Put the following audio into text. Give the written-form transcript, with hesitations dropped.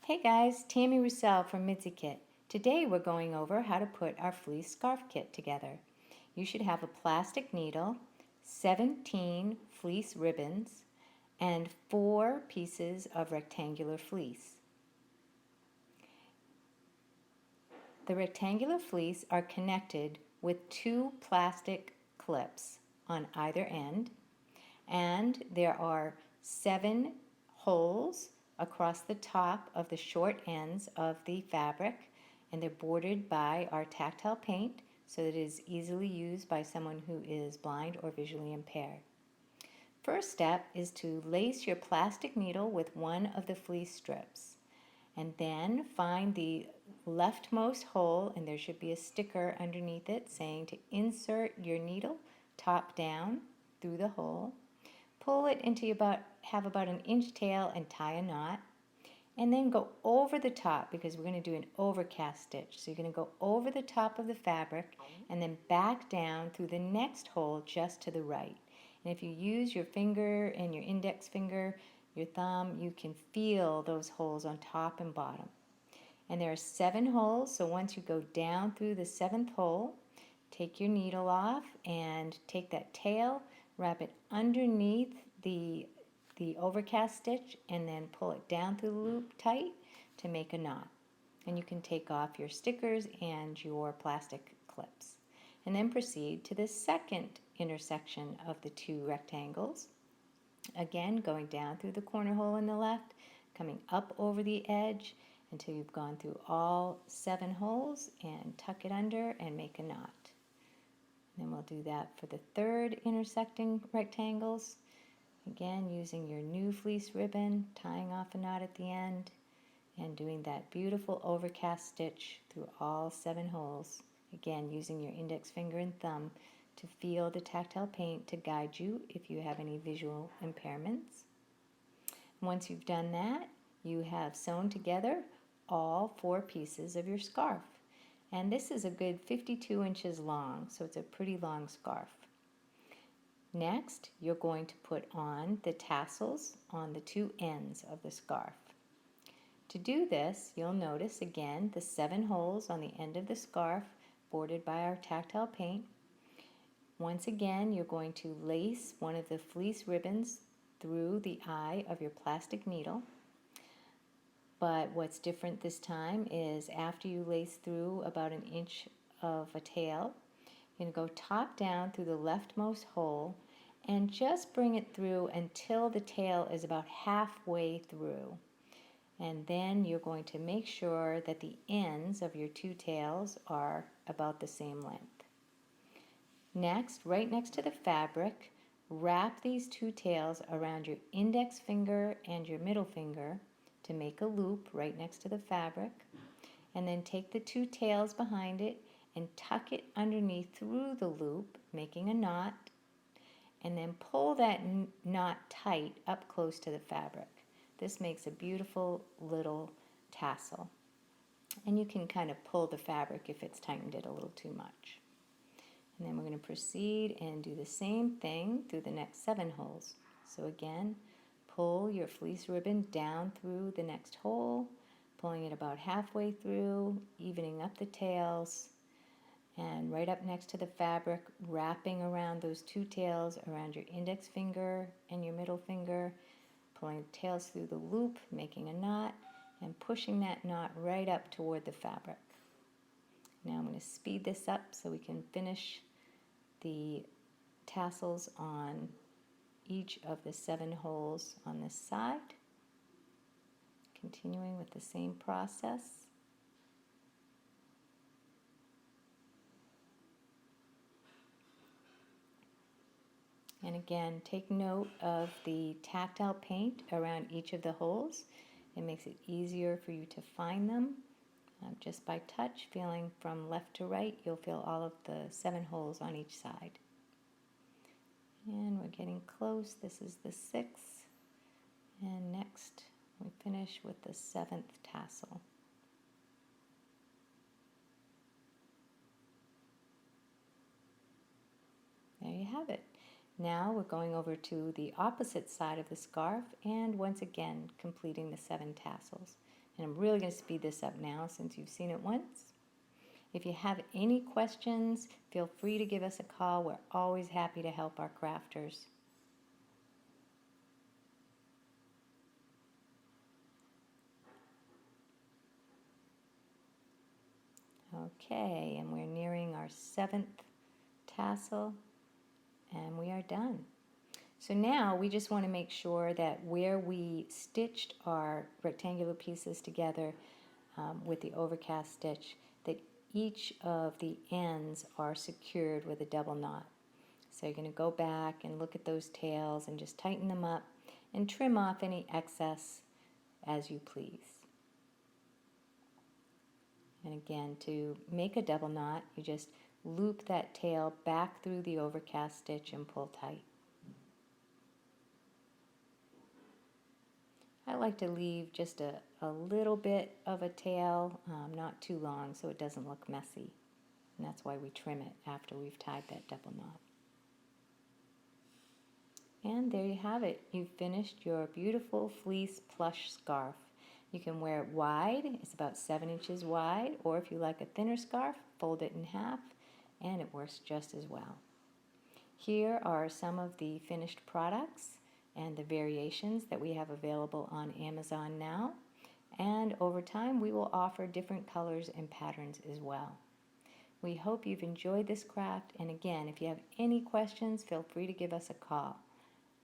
Hey guys, Tammy Roussel from Mitsy Kit. Today we're going over how to put our fleece scarf kit together. You should have a plastic needle, 17 fleece ribbons, and 4 pieces of rectangular fleece. The rectangular fleece are connected with 2 plastic clips on either end, and there are 7 holes across the top of the short ends of the fabric, and they're bordered by our tactile paint so that it is easily used by someone who is blind or visually impaired. First step is to lace your plastic needle with one of the fleece strips, and then find the leftmost hole, and there should be a sticker underneath it saying to insert your needle top down through the hole. Pull it until you have about an inch tail and tie a knot. And then go over the top because we're going to do an overcast stitch. So you're going to go over the top of the fabric and then back down through the next hole just to the right. And if you use your finger and your index finger, your thumb, you can feel those holes on top and bottom. And there are 7 holes, so once you go down through the 7th hole, take your needle off and take that tail, wrap it underneath the overcast stitch, and then pull it down through the loop tight to make a knot. And you can take off your stickers and your plastic clips. And then proceed to the second intersection of the 2 rectangles. Again, going down through the corner hole in the left, coming up over the edge until you've gone through all 7 holes, and tuck it under and make a knot. And then we'll do that for the third intersecting rectangles. Again, using your new fleece ribbon, tying off a knot at the end, and doing that beautiful overcast stitch through all 7 holes. Again, using your index finger and thumb to feel the tactile paint to guide you if you have any visual impairments. Once you've done that, you have sewn together all 4 pieces of your scarf. And this is a good 52 inches long, so it's a pretty long scarf. Next, you're going to put on the tassels on the 2 ends of the scarf. To do this, you'll notice again the 7 holes on the end of the scarf bordered by our tactile paint. Once again, you're going to lace one of the fleece ribbons through the eye of your plastic needle. But what's different this time is after you lace through about an inch of a tail, you're going to go top down through the leftmost hole and just bring it through until the tail is about halfway through. And then you're going to make sure that the ends of your 2 tails are about the same length. Next, right next to the fabric, wrap these 2 tails around your index finger and your middle finger to make a loop right next to the fabric. And then take the 2 tails behind it and tuck it underneath through the loop, making a knot, and then pull that knot tight up close to the fabric. This makes a beautiful little tassel. And you can kind of pull the fabric if it's tightened it a little too much. And then we're going to proceed and do the same thing through the next 7 holes. So again, pull your fleece ribbon down through the next hole, pulling it about halfway through, evening up the tails, and right up next to the fabric, wrapping around those 2 tails around your index finger and your middle finger, pulling the tails through the loop, making a knot, and pushing that knot right up toward the fabric. Now I'm going to speed this up so we can finish the tassels on each of the 7 holes on this side. Continuing with the same process. And again, take note of the tactile paint around each of the holes. It makes it easier for you to find them. Just by touch, feeling from left to right, you'll feel all of the 7 holes on each side. And we're getting close. This is the 6th. And next, we finish with the 7th tassel. There you have it. Now we're going over to the opposite side of the scarf and once again completing the 7 tassels. And I'm really going to speed this up now since you've seen it once. If you have any questions, feel free to give us a call. We're always happy to help our crafters. Okay, and we're nearing our 7th tassel, and we are done. So now we just want to make sure that where we stitched our rectangular pieces together with the overcast stitch, that each of the ends are secured with a double knot. So you're going to go back and look at those tails and just tighten them up and trim off any excess as you please. And again, to make a double knot, you just loop that tail back through the overcast stitch and pull tight. I like to leave just a little bit of a tail, not too long, so it doesn't look messy. And that's why we trim it after we've tied that double knot. And there you have it. You've finished your beautiful fleece plush scarf. You can wear it wide, it's about 7 inches wide, or if you like a thinner scarf, fold it in half, and it works just as well. Here are some of the finished products and the variations that we have available on Amazon now. And over time, we will offer different colors and patterns as well. We hope you've enjoyed this craft, and again, if you have any questions, feel free to give us a call.